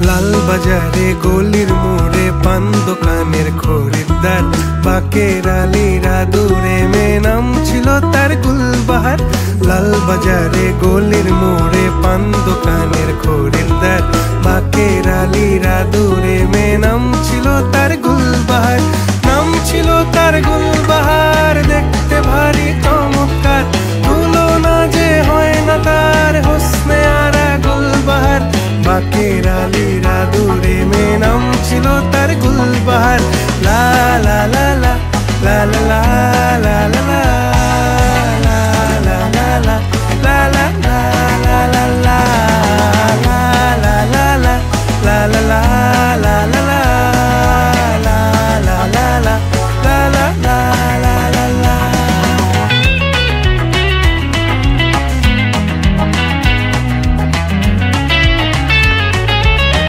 লাল বাজারে গলির মোড়ে পান দোকানের খরিদ্দার, বাকের আলীরা দূরে মেয়ে নাম ছিল তার গুলবাহার। লাল বাজারে গলির মোড়ে পান দোকানের খরিদ্দার, বাকের আলীরা দূরে মেয়ে নাম ছিল তার গুলবাহার। নাম ছিল তার গুলবাহার, দেখতে ভারী চমৎকার, তুলনা যে হয় না তার হোসনে আরা গুলবাহার। বাকের আলীরা দূরে মেয়ে নাম ছিল তার গুলবাহার। লা লা লা লা লা লা লা